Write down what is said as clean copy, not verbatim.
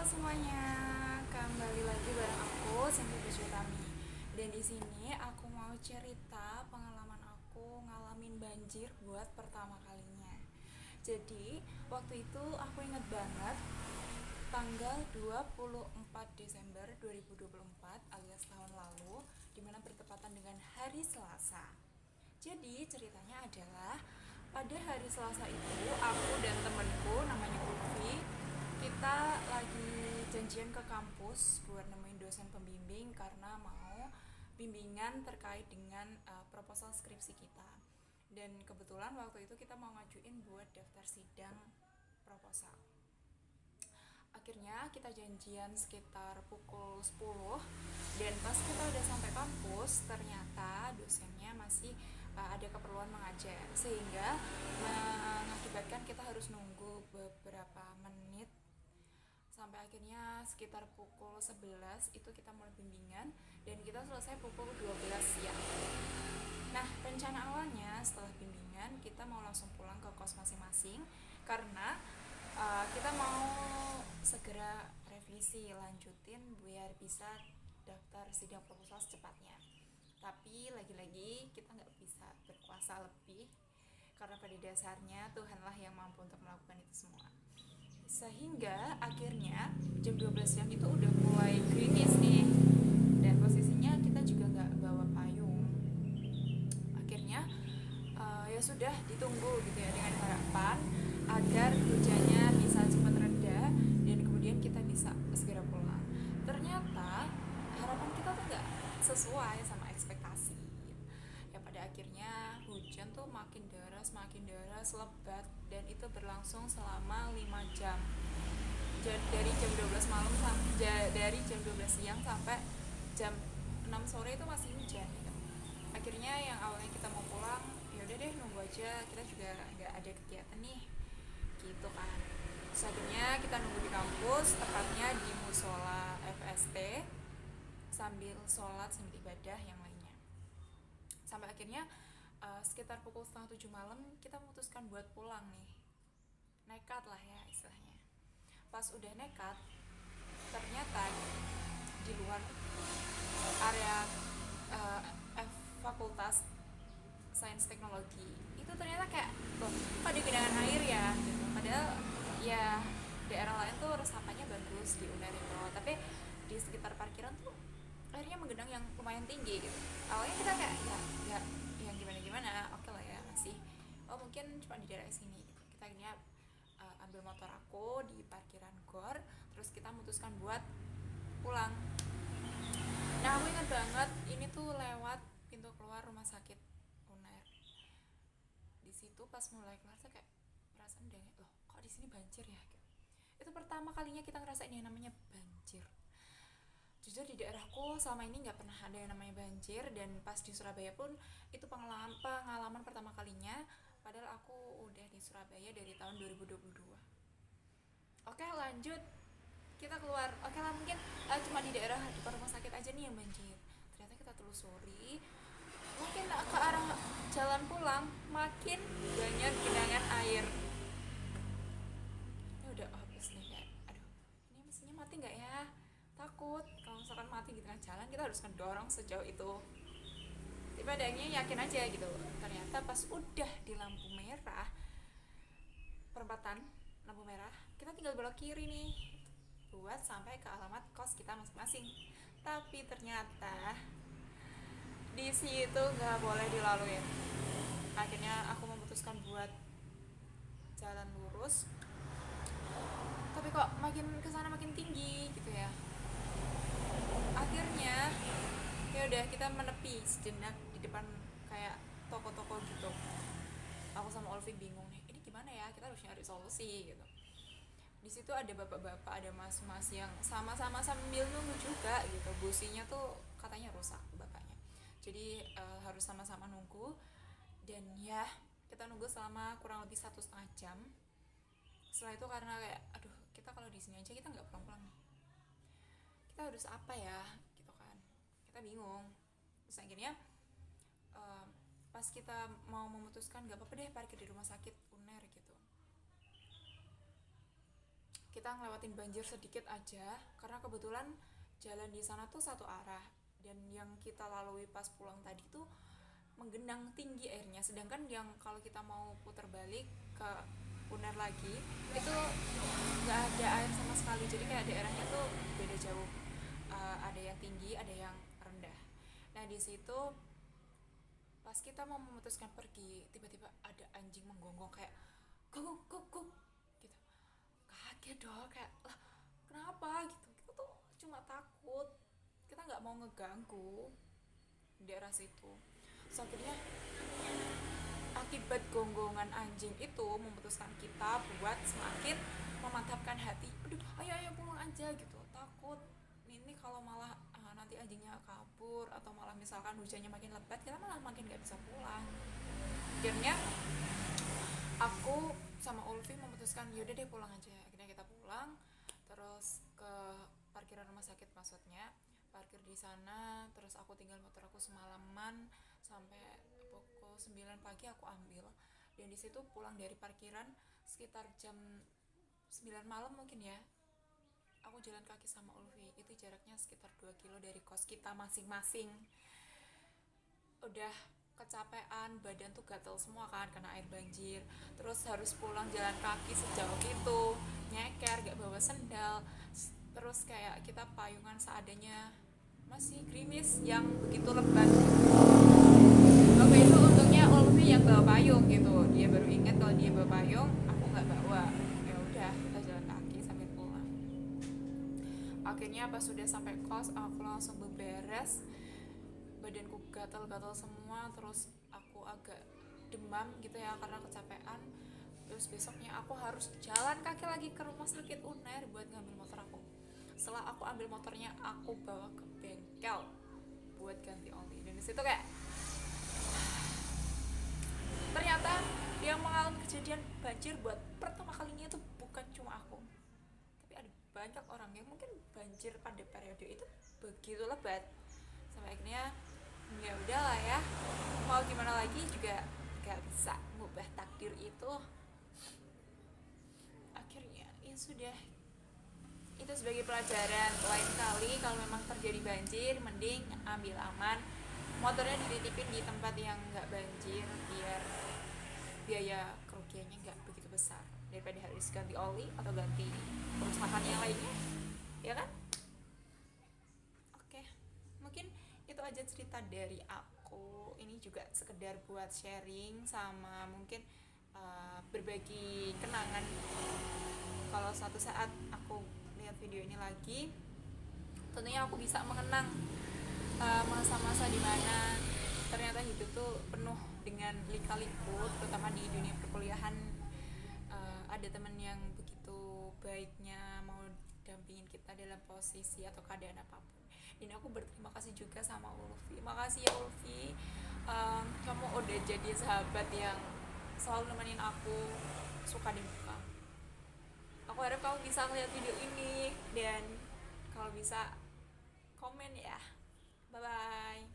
semuanya, kembali lagi bareng aku Cindy Puspitami. Dan di sini aku mau cerita pengalaman aku ngalamin banjir buat pertama kalinya. Jadi waktu itu aku inget banget tanggal 24 Desember 2024 alias tahun lalu, dimana bertepatan dengan hari Selasa. Jadi ceritanya adalah pada hari Selasa itu aku dan temenku namanya Ulfi, kita lagi janjian ke kampus buat nemuin dosen pembimbing karena mau bimbingan terkait dengan proposal skripsi kita. Dan kebetulan waktu itu kita mau ngajuin buat daftar sidang proposal. Akhirnya kita janjian sekitar pukul 10 dan pas kita udah sampai kampus ternyata dosennya masih ada keperluan mengajar, sehingga mengakibatkan kita harus nunggu beberapa menit sampai akhirnya sekitar pukul 11 itu kita mulai bimbingan dan kita selesai pukul 12 siang. Nah, rencana awalnya setelah bimbingan kita mau langsung pulang ke kos masing-masing karena kita mau segera revisi lanjutin biar bisa daftar sidang proposal secepatnya. Tapi lagi-lagi kita nggak bisa berkuasa lebih karena pada dasarnya Tuhanlah yang mampu untuk melakukan itu semua. Sehingga akhirnya jam 12 siang itu udah mulai gerimis nih dan posisinya kita juga nggak bawa payung. Akhirnya ya sudah ditunggu gitu ya dengan harapan agar hujannya bisa cepat reda dan kemudian kita bisa segera pulang. Ternyata harapan kita tuh nggak sesuai sama ekspektasi. Ya pada akhirnya hujan tuh makin deras, lebat dan itu berlangsung selama 5 jam. Dari jam 12 malam dari jam 12 siang sampai jam 6 sore itu masih hujan gitu. Akhirnya yang awalnya kita mau pulang, ya udah deh nunggu aja, kita juga nggak ada kegiatan nih gitu kan. Terus akhirnya kita nunggu di kampus, tepatnya di musola FST sambil sholat sambil ibadah yang lainnya. Sampai akhirnya sekitar pukul setengah 7 malam kita memutuskan buat pulang nih. Nekat lah ya istilahnya. Pas udah nekat, ternyata di luar area fakultas sains teknologi itu ternyata kayak loh kok ada genangan air ya gitu. Padahal ya daerah lain tuh resapannya bagus di UNER itu, tapi di sekitar parkiran tuh airnya menggenang yang lumayan tinggi gitu. Awalnya kita kayak ya gimana oke lah ya masih mungkin cuma di daerah sini gitu. Kita akhirnya ambil motor aku di parkiran gor, terus kita memutuskan buat pulang. Nah aku ingat banget ini tuh lewat pintu keluar rumah sakit UNER. Di situ pas mulai keluar tuh kayak perasaan udah loh kok di sini banjir ya gitu. Itu pertama kalinya kita ngerasain yang namanya banjir. Jujur di daerahku selama ini nggak pernah ada yang namanya banjir, dan pas di Surabaya pun itu pengalaman pertama kalinya, padahal aku udah di Surabaya dari tahun 2022. Oke lanjut, kita keluar. Oke lah mungkin cuma di daerah depan rumah sakit aja nih yang banjir. Ternyata kita telusuri, mungkin ke arah jalan pulang makin banyak genangan air. Ini udah habis nih kayak aduh ini mesinnya mati nggak ya, takut kalau misalkan mati di tengah jalan kita harus ngedorong sejauh itu. Tapi adanya yakin aja gitu. Ternyata pas udah di lampu merah, perempatan lampu merah, kita tinggal belok kiri nih buat sampai ke alamat kos kita masing-masing. Tapi ternyata di situ nggak boleh dilaluin. Akhirnya aku memutuskan buat jalan lurus, tapi kok makin kesana makin tinggi gitu ya. Akhirnya ya udah kita menepi sejenak di depan kayak toko-toko gitu. Aku sama Olvi bingung nih, ini gimana ya, kita harus nyari solusi gitu. Di situ ada bapak-bapak, ada mas-mas yang sama-sama sambil nunggu juga gitu. Businya tuh katanya rusak bapaknya, jadi harus sama-sama nunggu. Dan ya kita nunggu selama kurang lebih 1,5 jam. Setelah itu karena kayak aduh kita kalau di sini aja kita nggak pulang-pulang nih, kita harus apa ya gitu kan, kita bingung. Terus akhirnya pas kita mau memutuskan nggak apa-apa deh parkir di rumah sakit UNER gitu, kita ngelewatin banjir sedikit aja karena kebetulan jalan di sana tuh satu arah, dan yang kita lalui pas pulang tadi tuh menggenang tinggi airnya, sedangkan yang kalau kita mau putar balik ke Uner lagi itu nggak ada air sama sekali, jadi kayak daerahnya tuh beda jauh. Ada yang tinggi, ada yang rendah. Nah di situ pas kita mau memutuskan pergi, tiba-tiba ada anjing menggonggong kayak gong gong gong gitu. Kaget dong, kayak lah kenapa gitu, kita tuh cuma takut, kita nggak mau ngeganggu di daerah situ. So akhirnya akibat gonggongan anjing itu memutuskan kita buat semakin memantapkan hati, aduh ayo ayo pulang aja gitu, takut ini kalau malah nanti anjingnya kabur atau malah misalkan hujannya makin lebat, kita malah makin gak bisa pulang. Akhirnya aku sama Ulfi memutuskan yaudah deh pulang aja. Akhirnya kita pulang, terus ke parkiran rumah sakit, maksudnya parkir di sana, terus aku tinggal motor aku semalaman sampai pukul 9 pagi aku ambil. Dan di situ pulang dari parkiran sekitar jam 9 malam mungkin ya. Aku jalan kaki sama Ulfi, itu jaraknya sekitar 2 kilo dari kos kita masing-masing. Udah kecapean, badan tuh gatel semua kan karena air banjir, terus harus pulang jalan kaki sejauh itu, nyeker, gak bawa sendal, terus kayak kita payungan seadanya, masih gerimis yang begitu lebat. Waktu itu untungnya Ulfi yang bawa payung gitu, dia baru ingat kalau dia bawa payung, aku nggak bawa. Ya udah kita jalan kaki sampai pulang. Akhirnya pas sudah sampai kos aku langsung beberes, badanku gatal-gatal semua, terus aku agak demam gitu ya karena kecapean. Terus besoknya aku harus jalan kaki lagi ke rumah sakit Uner buat ngambil motor aku. Setelah aku ambil motornya, aku bawa ke bengkel buat ganti oli. Dan disitu kayak ternyata yang mengalami kejadian banjir buat pertama kalinya itu bukan cuma aku, tapi ada banyak orang yang mungkin banjir pada periode itu begitu lebat. Sampai akhirnya ya udahlah ya, mau gimana lagi juga gak bisa ngubah takdir itu. Akhirnya ya sudah, itu sebagai pelajaran. Lain kali kalau memang terjadi banjir, mending ambil aman, motornya dititipin di tempat yang gak banjir biar biaya kerugiannya gak begitu besar daripada harus ganti oli atau ganti kerusakan yang lainnya, ya kan? Oke, mungkin itu aja cerita dari aku. Ini juga sekedar buat sharing sama mungkin berbagi kenangan. Kalau suatu saat aku lihat video ini lagi, tentunya aku bisa mengenang masa-masa dimana ternyata hidup tuh penuh dengan lika-liku, terutama di dunia perkuliahan. Ada teman yang begitu baiknya mau dampingin kita dalam posisi atau keadaan apapun. Dan aku berterima kasih juga sama Ulfi. Makasih ya Ulfi, kamu udah jadi sahabat yang selalu nemenin aku suka di muka. Aku harap kamu bisa ngeliat video ini dan kalau bisa komen ya. Bye bye.